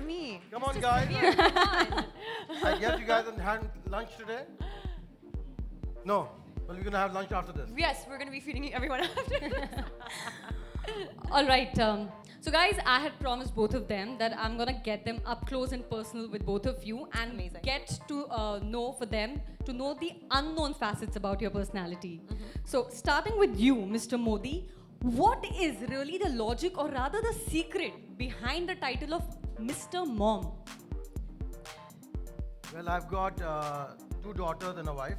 me. Come on, guys. Here, come on. I guess you guys haven't had lunch today? No. Well, we're going to have lunch after this. Yes, we're going to be feeding everyone after this. All right. So guys, I had promised both of them that I'm going to get them up close and personal with both of you and Amazing. get to know for them, to know the unknown facets about your personality. So starting with you, Mr. Modi, what is really the logic or rather the secret behind the title of Mr. Mom? Well, I've got 2 daughters and a wife,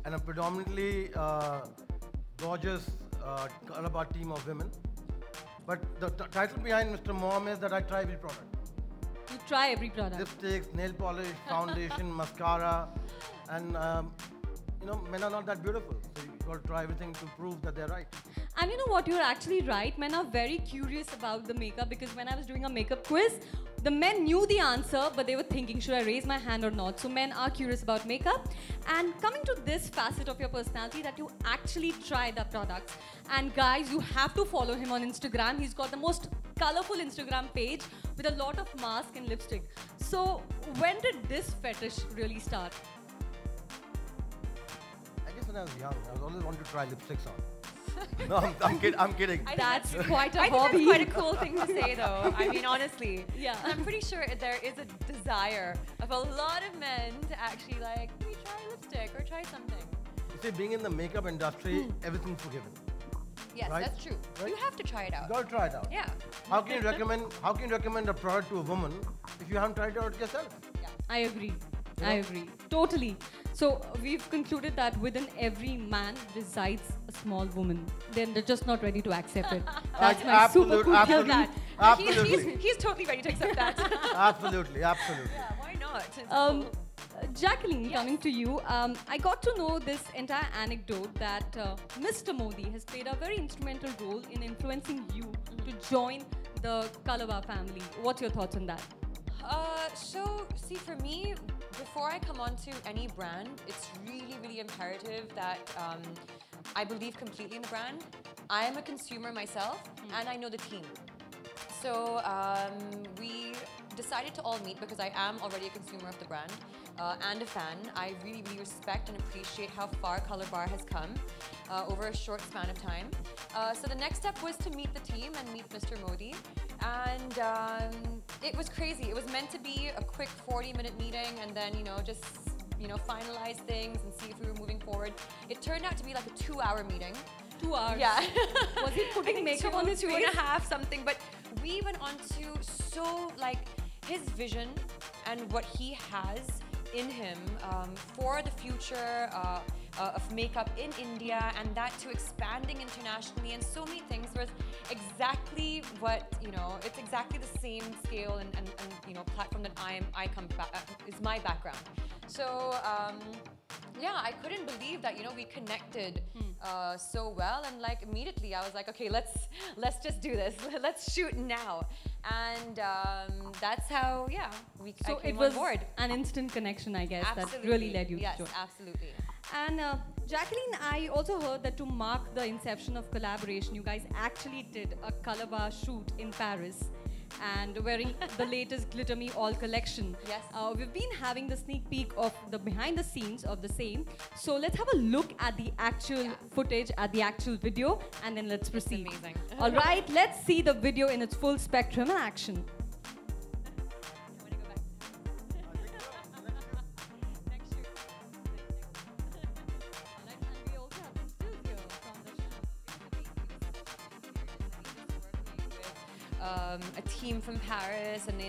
and a predominantly gorgeous Colorbar team of women. But the title behind Mr. Mom is that I try every product. You try every product. Lipsticks, nail polish, foundation, mascara, and you know, men are not that beautiful. So you've got to try everything to prove that they're right. And you know what, you're actually right. Men are very curious about the makeup because when I was doing a makeup quiz, the men knew the answer, but they were thinking, should I raise my hand or not? So men are curious about makeup. And coming to this facet of your personality, that you actually try the products. And guys, you have to follow him on Instagram. He's got the most colorful Instagram page with a lot of mask and lipstick. So when did this fetish really start? I guess when I was young, I was always wanted to try lipsticks on. No, I'm kidding. That's quite a I think hobby. that's quite a cool thing to say, though. I mean, honestly. Yeah. I'm pretty sure there is a desire of a lot of men to actually like, maybe try lipstick or try something. You see, being in the makeup industry, everything's forgiven. Yes, Right? that's true. Right? You have to try it out. You got to try it out. Yeah. How can you recommend a product to a woman if you haven't tried it out yourself? I agree. Yeah. I agree. Totally. So we've concluded that within every man resides a small woman. Then they're just not ready to accept it. That's my super cool absolute- that. Absolutely. He's totally ready to accept that. Absolutely, absolutely. Yeah, why not? It's Um, cool. Jacqueline, coming to you, I got to know this entire anecdote that Mr. Modi has played a very instrumental role in influencing you to join the Colorbar family. What's your thoughts on that? So, see, for me, before I come onto any brand, it's really, really imperative that I believe completely in the brand. I am a consumer myself, and I know the team. So we decided to all meet because I am already a consumer of the brand and a fan. I really, really respect and appreciate how far Colorbar has come over a short span of time. So the next step was to meet the team and meet Mr. Modi. And it was crazy. It was meant to be a quick 40-minute meeting and then, just finalize things and see if we were moving forward. It turned out to be like a 2-hour meeting. 2 hours. Yeah. Was he putting makeup on his two face? and a half something, but we went on to his vision and what he has in him for the future of makeup in India, and that to expanding internationally, and so many things was exactly what, it's exactly the same scale and platform that I come back, is my background. So yeah, I couldn't believe that we connected so well, and immediately I was like, okay, let's just do this. Let's shoot now, and that's how I came on board. An instant connection, I guess, Absolutely. that really led you yes, to join. absolutely. And Jacqueline, I also heard that to mark the inception of collaboration, you guys actually did a Colorbar shoot in Paris and wearing the latest Glitter Me All collection. Yes. We've been having the sneak peek of the behind the scenes of the same. So let's have a look at the actual footage, at the actual video, and then let's proceed. amazing. All right, let's see the video in its full spectrum in action. A team from Paris and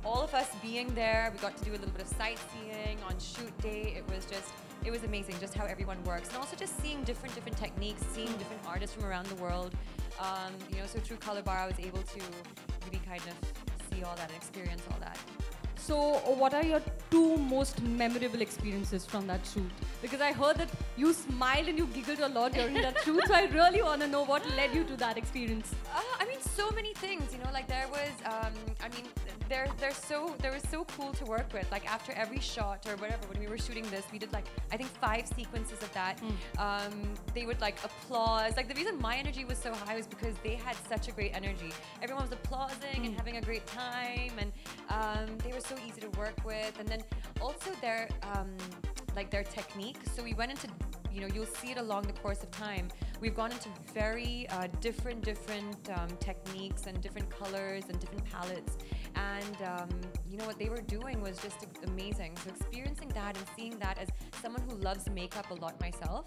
all of us being there. We got to do a little bit of sightseeing on shoot day. It was amazing just how everyone works, and also just seeing different techniques, seeing different artists from around the world. So through Colorbar, I was able to really kind of see all that and experience all that. So what are your 2 most memorable experiences from that shoot? Because I heard that you smiled and you giggled a lot during that shoot, so I really want to know what led you to that experience. I mean, so many things, there was, they were so cool to work with. Like after every shot or whatever, when we were shooting this, we did like I think 5 sequences of that. They would like applause. Like the reason my energy was so high was because they had such a great energy. Everyone was applauding and having a great time, and they were so easy to work with. And then also their technique. So we went into, you'll see it along the course of time. We've gone into very different techniques and different colors and different palettes. And what they were doing was just amazing. So experiencing that and seeing that as someone who loves makeup a lot myself,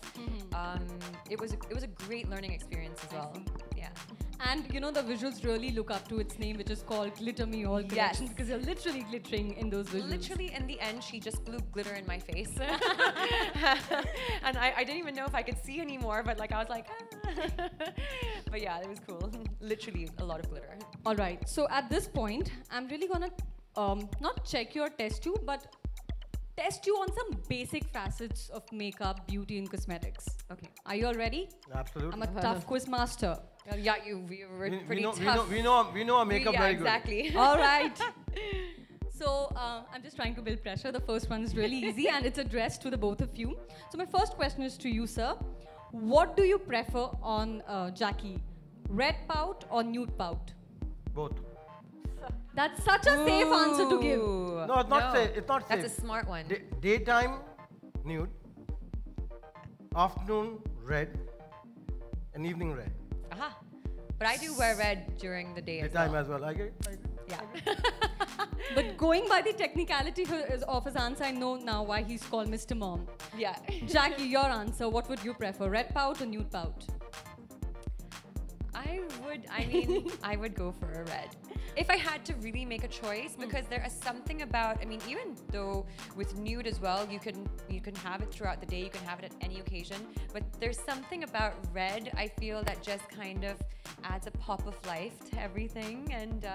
it was a great learning experience as well. Yeah. And the visuals really look up to its name, which is called Glitter Me All Collections, because you're literally glittering in those visuals. Literally, in the end, she just blew glitter in my face. And I didn't even know if I could see anymore, but like I was like, ah. But yeah, it was cool. Literally a lot of glitter. All right, so at this point, I'm really gonna not check your test you, but test you on some basic facets of makeup, beauty, and cosmetics. Okay, are you all ready? Absolutely. I'm a tough quiz master. Yeah, we were pretty tough. We know our makeup very good. Exactly. All right. So I'm just trying to build pressure. The first one is really easy, and it's addressed to the both of you. So my first question is to you, sir. What do you prefer on Jackie? Red pout or nude pout? Both. That's such a safe answer to give. No, it's not safe. It's not safe. That's a smart one. Daytime, nude. Afternoon, red. And evening, red. Aha. But I do wear red during the day Daytime as well. I agree. Yeah. But going by the technicality of his answer, I know now why he's called Mr. Mom. Yeah. Jackie, your answer, what would you prefer, red pout or nude pout? I would go for a red. If I had to really make a choice, because there is something about, even though with nude as well, you can have it throughout the day, you can have it at any occasion, but there's something about red, I feel, that just kind of adds a pop of life to everything, and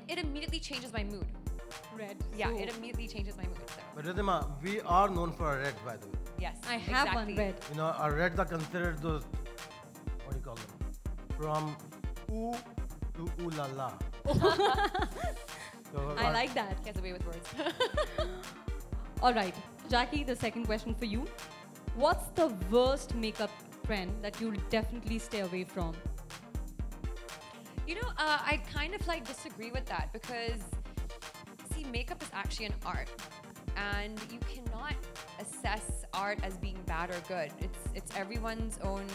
it immediately changes my mood. Red. Yeah, So it immediately changes my mood. So. But Ridhima, we are known for our reds, by the way. Yes, I have exactly. one red. Our reds are considered those, what do you call them? From ooh to ooh la la. So I like that. He has a way with words. All right, Jackie, the second question for you. What's the worst makeup trend that you'll definitely stay away from? I kind of disagree with that, because see, makeup is actually an art, and you cannot assess art as being bad or good. It's everyone's own,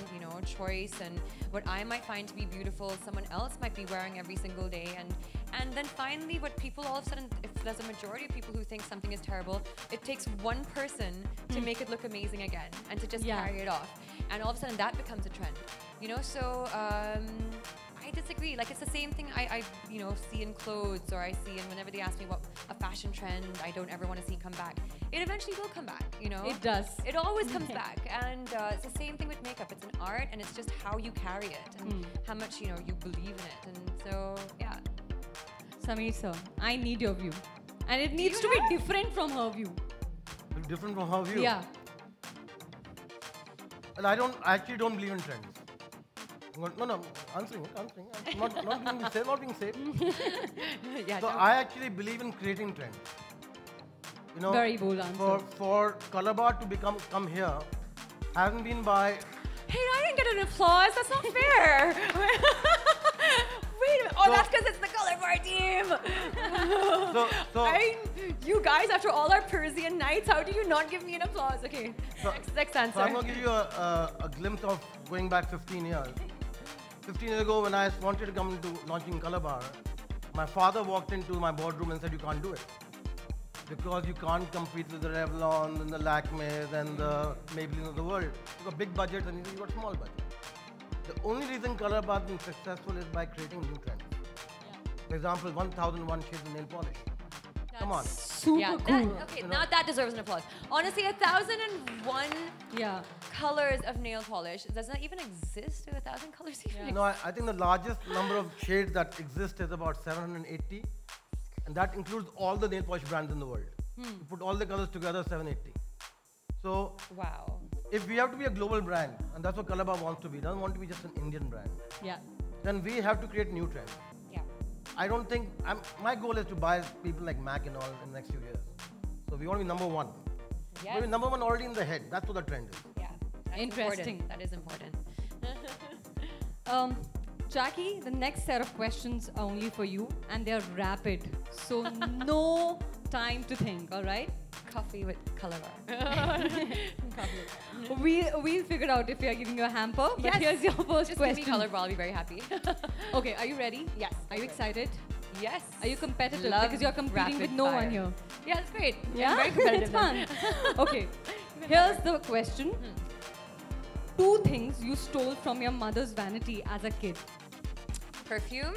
choice, and what I might find to be beautiful, someone else might be wearing every single day, and then finally what people all of a sudden, if there's a majority of people who think something is terrible, it takes one person to make it look amazing again and to just carry it off, and all of a sudden that becomes a trend, so I disagree. It's the same thing I see in clothes, or I see, and whenever they ask me what a fashion trend I don't ever want to see come back, it eventually will come back, It does. It always comes back, and it's the same thing with makeup. It's an art, and it's just how you carry it and how much you believe in it, and so yeah. Sameer sir, I need your view, and it needs to be different from her view. Different from her view? Yeah. Well, I actually don't believe in trends. No, answering. Not being safe. Yeah. So I actually believe in creating trends. Very bold answer. For Colorbar to come here, hasn't been by. Hey, I didn't get an applause. That's not fair. Wait a minute. Oh, that's because it's the Colorbar team. You guys, after all our Persian nights, how do you not give me an applause? Okay, next answer. So I'm going to give you a glimpse of going back 15 years. 15 years ago, when I wanted to come into launching Colorbar, my father walked into my boardroom and said, you can't do it. Because you can't compete with the Revlon and the Lakmes and the Maybelline of the world. You've got big budgets and you've got small budgets. The only reason Colorbar has been successful is by creating new trends. For example, 1001 shades of nail polish. Come on. Super cool. Now that deserves an applause. Honestly, 1001 colors of nail polish. Does not even exist? Do 1,000 colors even No, I think the largest number of shades that exist is about 780. And that includes all the nail polish brands in the world. You put all the colors together, 780. So, wow. If we have to be a global brand, and that's what Colorbar wants to be, doesn't want to be just an Indian brand, Yeah. then we have to create new trends. Yeah. I don't think, my goal is to buy people like Mac and all in the next few years. So we want to be number one. Yes. We're number one already in the head. That's what the trend is. Yeah. That's Interesting. Important. That is important. Jackie, the next set of questions are only for you, and they're rapid. So no time to think, all right? Coffee with Colorbar. We'll figure out if we are giving you a hamper, but Yes. here's your first Just question. give me Colorbar, I'll be very happy. Okay, are you ready? Yes. Are you excited? Yes. Are you competitive? Love Because you're competing with rapid no fire. one here. Yeah, it's great. Yeah? I'm very competitive. It's fun. Okay, here's the question. 2 things you stole from your mother's vanity as a kid. Perfume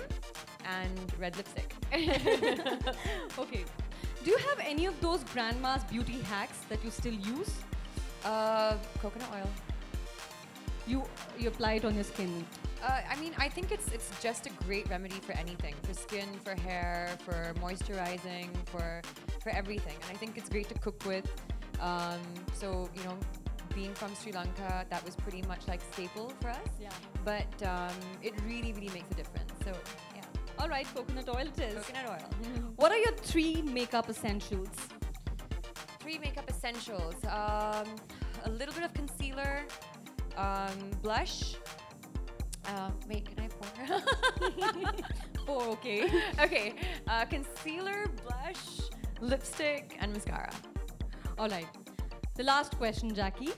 and red lipstick. Okay. Do you have any of those grandma's beauty hacks that you still use? Coconut oil. You apply it on your skin. I mean, I think it's just a great remedy for anything, for skin, for hair, for moisturizing, for everything. And I think it's great to cook with. So you know, being from Sri Lanka, that was pretty much like staple for us. Yeah. But it really, really makes a difference. So yeah, All right, coconut oil it is. coconut oil. What are your 3 makeup essentials? 3 makeup essentials. A little bit of concealer, blush. Wait, can I pour? 4, okay. Okay, concealer, blush, lipstick, and mascara. All right. The last question, Jackie.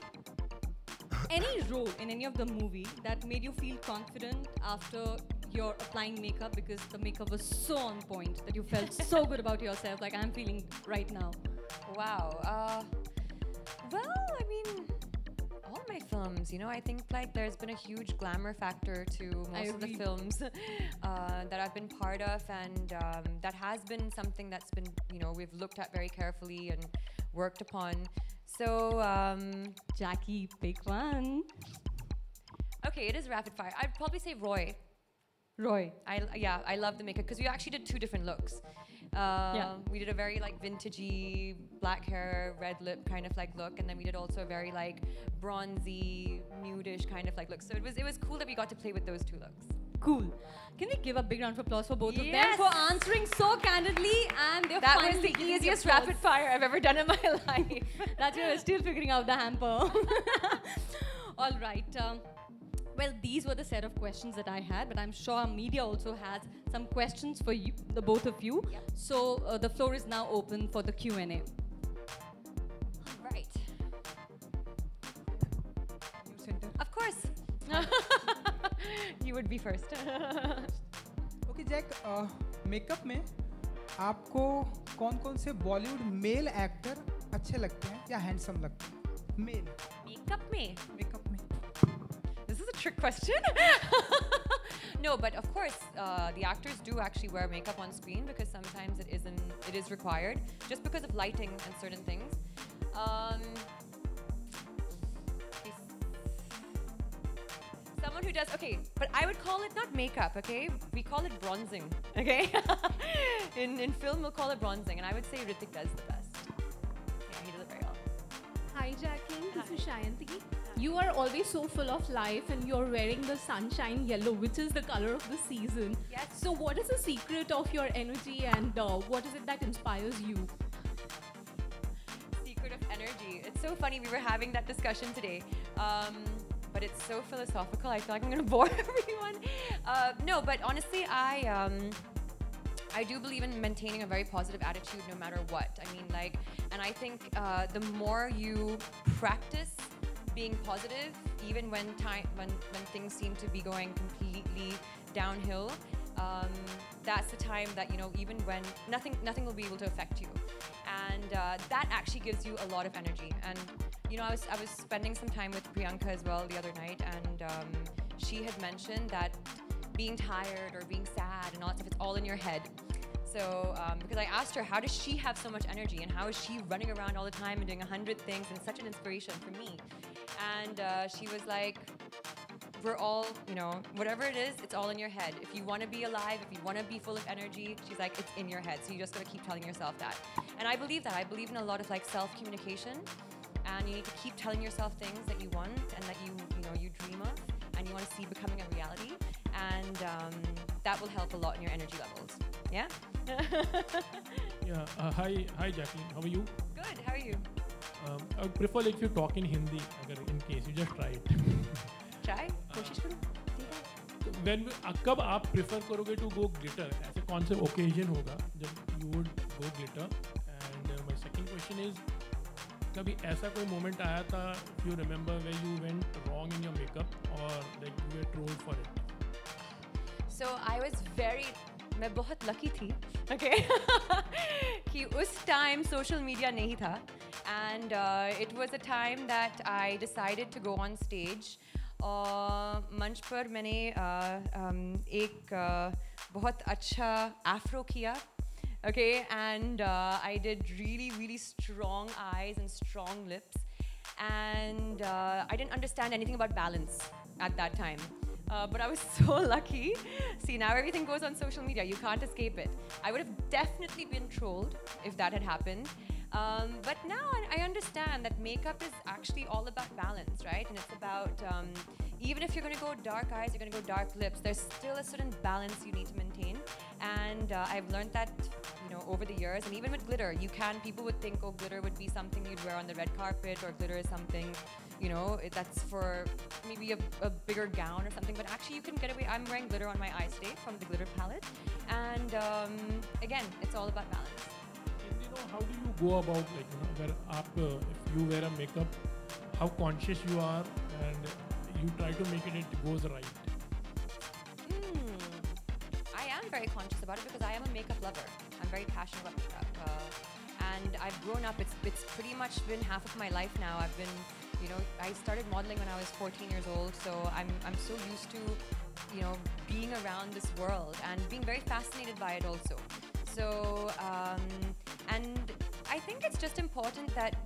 Any role in any of the movie that made you feel confident after you're applying makeup because the makeup was so on point that you felt so good about yourself, like I'm feeling right now? Wow. Well, I mean, all my films, you know, I think like there's been a huge glamour factor to most of the agree. films that I've been part of, and that has been something that's been, you know, we've looked at very carefully and worked upon. So, Jackie, pick one. okay, it is rapid fire. I'd probably say Roy. Roy. I love the makeup because we actually did 2 different looks. We did a very like vintagey, black hair, red lip kind of like look, and then we did also a very like bronzy, nudish kind of like look. So it was cool that we got to play with those 2 looks. Cool. Can we give a big round of applause for both of them Yes. for answering so candidly, and they're That was finally the giving the easiest applause. rapid fire I've ever done in my life. That's why we're still figuring out the hamper. All right. Well, these were the set of questions that I had, but I'm sure our media also has some questions for you, the both of you. Yep. So the floor is now open for the Q&A. Right. Of course. You would be first. Okay Jack makeup में आपको कौन-कौन से Bollywood male actor अच्छे लगते हैं या handsome लगते हैं मेल Makeup me. मेकअप में This is a trick question. No, but of course, the actors do actually wear makeup on screen because sometimes it is required just because of lighting and certain things. Someone who does, okay, but I would call it not makeup, okay? We call it bronzing, okay? in film, we'll call it bronzing, and I would say Ritik does the best. Yeah, he does it very well. Hi Jacqueline, this is Shayanti. You are always so full of life and you're wearing the sunshine yellow, which is the color of the season. Yes. So what is the secret of your energy and what is it that inspires you? Secret of energy. It's so funny, we were having that discussion today. But it's so philosophical, I feel like I'm gonna bore everyone. No, but honestly, I do believe in maintaining a very positive attitude no matter what. I mean, like, and I think the more you practice being positive, even when things seem to be going completely downhill, that's the time that, you know, even when nothing will be able to affect you, and that actually gives you a lot of energy. And you know, I was spending some time with Priyanka as well the other night, and she had mentioned that being tired or being sad and all that stuff, it's all in your head. So, because I asked her, how does she have so much energy and how is she running around all the time and doing 100 things, and such an inspiration for me. And she was like, we're all, you know, whatever it is, it's all in your head. If you want to be alive, if you want to be full of energy, she's like, it's in your head. So you just got to keep telling yourself that. And I believe that. I believe in a lot of like self-communication, and you need to keep telling yourself things that you want and that you dream of and you want to see becoming a reality. And that will help a lot in your energy levels. Yeah? Yeah. Hi, Jacqueline. How are you? Good, how are you? I would prefer like if you talk in Hindi, अगर in case you just try it. Try? कोशिश करूँ? ठीक है? When कब आप prefer करोगे to go glitter? ऐसे कौन से occasion होगा जब you would go glitter? And my second question is, कभी ऐसा कोई moment आया था, if you remember, where you went wrong in your makeup or like you were trolled for it? So I was मैं बहुत lucky थी, okay? कि उस time social media नहीं था, and it was a time that I decided to go on stage. मंच पर मैंने एक बहुत अच्छा afro किया, okay, and I did really strong eyes and strong lips, and I didn't understand anything about balance at that time. But I was so lucky. See, now everything goes on social media. You can't escape it. I would have definitely been trolled if that had happened. But now I understand that makeup is actually all about balance, right? And it's about, even if you're going to go dark eyes, you're going to go dark lips, there's still a certain balance you need to maintain. And I've learned that, over the years. And even with glitter, people would think, oh, glitter would be something you'd wear on the red carpet, or glitter is something, that's for maybe a bigger gown or something. But actually, you can get away. I'm wearing glitter on my eyes today from the glitter palette. And again, it's all about balance. And how do you go about if you wear a makeup, how conscious you are and you try to make it goes right? I am very conscious about it because I am a makeup lover. I'm very passionate about makeup. And I've grown up, it's pretty much been half of my life now. I've been, I started modeling when I was 14 years old, so I'm so used to, being around this world and being very fascinated by it also. So, and I think it's just important that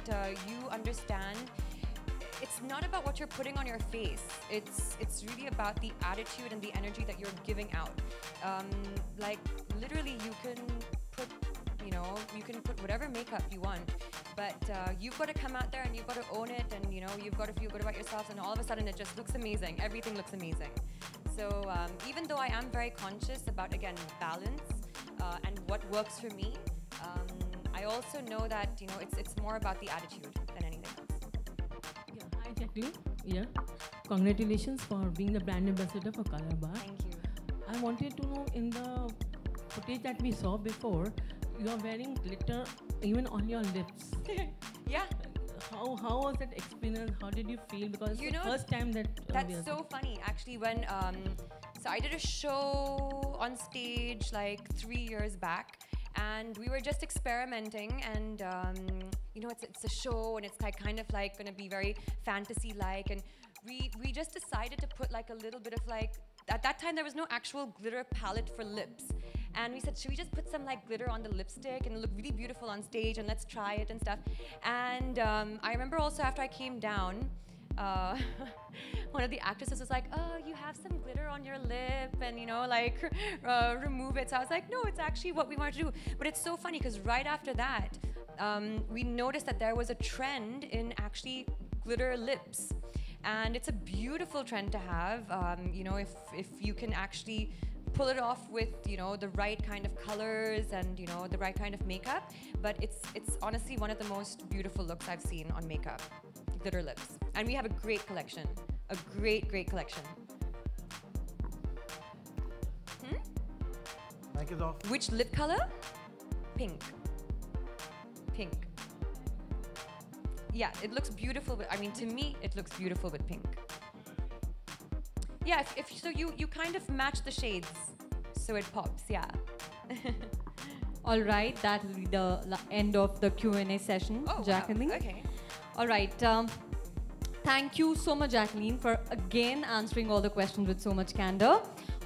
you understand it's not about what you're putting on your face. It's really about the attitude and the energy that you're giving out. Like literally, you can put whatever makeup you want, but you've got to come out there and you've got to own it, and you've got to feel good about yourself, and all of a sudden it just looks amazing. Everything looks amazing. So even though I am very conscious about, again, balance and what works for me, I also know that it's more about the attitude than anything else. Yeah, hi Jacqueline. Yeah, congratulations for being the brand ambassador for Colorbar. Thank you. I wanted to know, in the footage that we saw before, you are wearing glitter even on your lips. Yeah. How was that experience? How did you feel? Because You the know, first time that That's so funny, actually. When so I did a show on stage like 3 years back, and we were just experimenting, and it's a show, and it's like kind of like going to be very fantasy-like, and we just decided to put like a little bit of like, at that time there was no actual glitter palette for lips, and we said, should we just put some like glitter on the lipstick and look really beautiful on stage, and let's try it and stuff. And I remember also after I came down, one of the actresses was like, oh, you have some glitter on your lip, and remove it. So I was like, no, it's actually what we want to do. But it's so funny because right after that, we noticed that there was a trend in actually glitter lips. And it's a beautiful trend to have, if you can actually pull it off with, the right kind of colors and, the right kind of makeup. But it's honestly one of the most beautiful looks I've seen on makeup, glitter lips. And we have a great collection, a great collection. Mic is off. Which lip color? Pink. Pink. Yeah, it looks beautiful. To me, it looks beautiful with pink. Yeah, if so, you kind of match the shades, so it pops. Yeah. All right, that will be the end of the Q&A session, Oh, Jacqueline. wow. Okay. All right. Thank you so much, Jacqueline, for again answering all the questions with so much candor.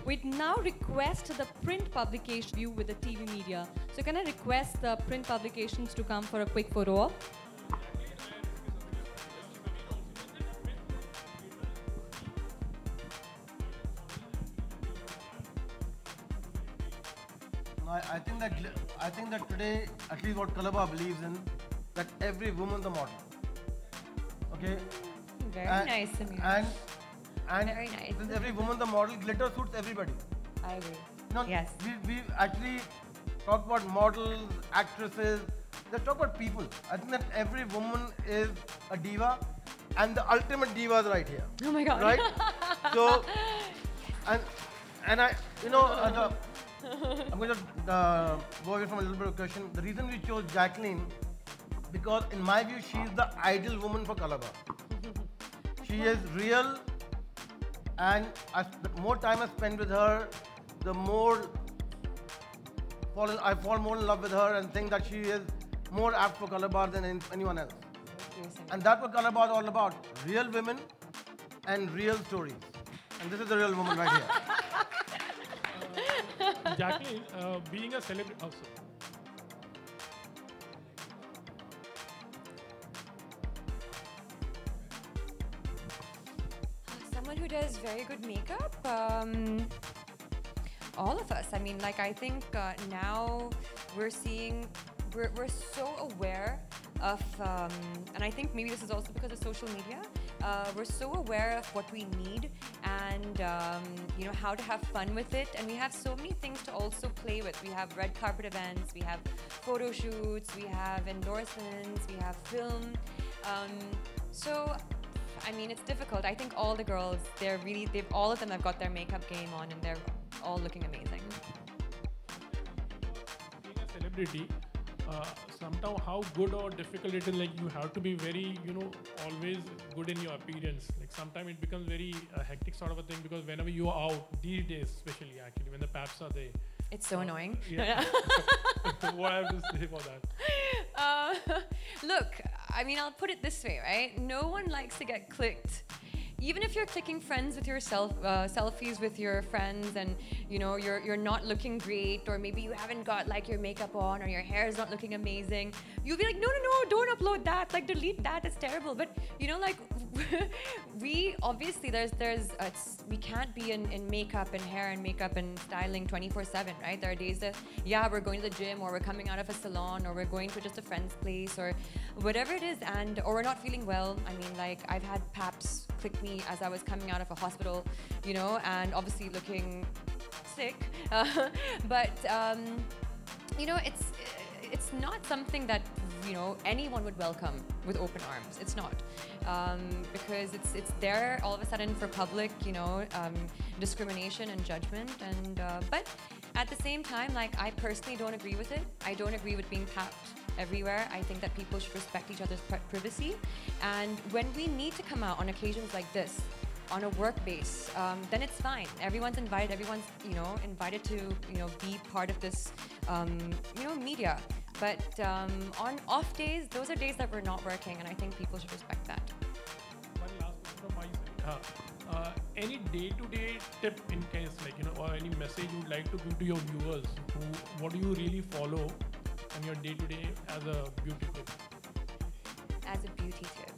We'd now request the print publication view with the TV media. So can I request the print publications to come for a quick photo op? I think that today, at least what Colorbar believes in, that every woman's a model. Okay. Very nice, Samir. And Very nice. since every woman's a model, glitter suits everybody. I agree. Yes. we actually talk about models, actresses. Let's talk about people. I think that every woman is a diva, and the ultimate diva is right here. Oh my God. Right? So, and I, I'm going to go away from a little bit of question. The reason we chose Jacqueline, because in my view, she's the ideal woman for Colorbar. She is real, and the more time I spend with her, the more I fall more in love with her and think that she is more apt for Colorbar than anyone else. And that's what Colorbar is all about. Real women and real stories. And this is the real woman right here. Jacqueline, being a celebrity also. Someone who does very good makeup. All of us. I mean, like, I think now we're seeing, we're so aware of, and I think maybe this is also because of social media. We're so aware of what we need and how to have fun with it, and we have so many things to also play with. We have red carpet events, we have photo shoots, we have endorsements, we have film. So I mean, it's difficult. I think all the girls, all of them have got their makeup game on, and they're all looking amazing. Being a celebrity, somehow how good or difficult it is, like you have to be very, always good in your appearance. Like sometimes it becomes very hectic sort of a thing, because whenever you are out, these days especially actually, when the paps are there. It's so annoying. Yeah. What I have to say about that? Look, I mean, I'll put it this way, right? No one likes to get clicked. Even if you're clicking friends with yourself, selfies with your friends, and you're not looking great, or maybe you haven't got like your makeup on, or your hair is not looking amazing, you'll be like, no, don't upload that, like delete that, it's terrible. But like we obviously we can't be in makeup and hair and makeup and styling 24/7, right? There are days that we're going to the gym, or we're coming out of a salon, or we're going to just a friend's place, or whatever it is, or we're not feeling well. I mean, like, I've had paps click me as I was coming out of a hospital, and obviously looking sick. But it's not something that anyone would welcome with open arms. It's not, because it's there all of a sudden for public discrimination and judgment. And but at the same time, like, I personally don't agree with it. I don't agree with being tapped everywhere. I think that people should respect each other's privacy, and when we need to come out on occasions like this, on a work base, then it's fine. Everyone's invited. Everyone's invited to be part of this media. But on off days, those are days that we're not working, and I think people should respect that. One last question from my side. Any day-to-day tip in case, or any message you would like to give to your viewers? What do you really follow on your day-to-day as a beauty tip? As a beauty tip.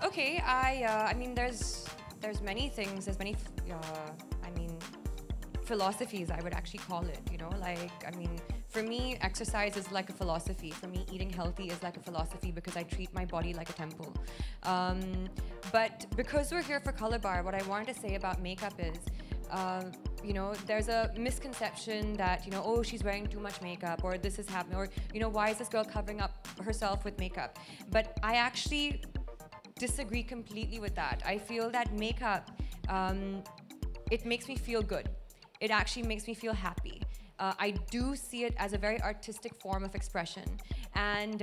Okay, I mean, there's many things. There's many, philosophies, I would actually call it. I mean, for me, exercise is like a philosophy. For me, eating healthy is like a philosophy, because I treat my body like a temple. But because we're here for Colorbar, what I wanted to say about makeup is, there's a misconception that, oh, she's wearing too much makeup, or this is happening, or, why is this girl covering up herself with makeup? But I actually disagree completely with that. I feel that makeup, it makes me feel good. It actually makes me feel happy. I do see it as a very artistic form of expression. And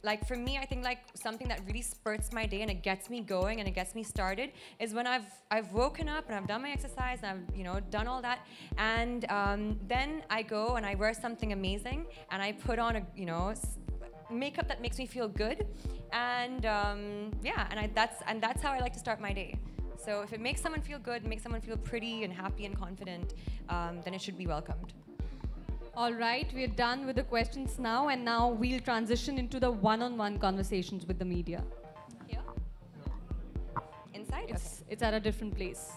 like, for me, I think like something that really spurts my day and it gets me going and it gets me started is when I've woken up and I've done my exercise and I've done all that, and then I go and I wear something amazing and I put on a makeup that makes me feel good, and that's how I like to start my day. So if it makes someone feel good, makes someone feel pretty and happy and confident, then it should be welcomed. All right, we're done with the questions now, and now we'll transition into the one-on-one conversations with the media. Here? Inside? It's at a different place.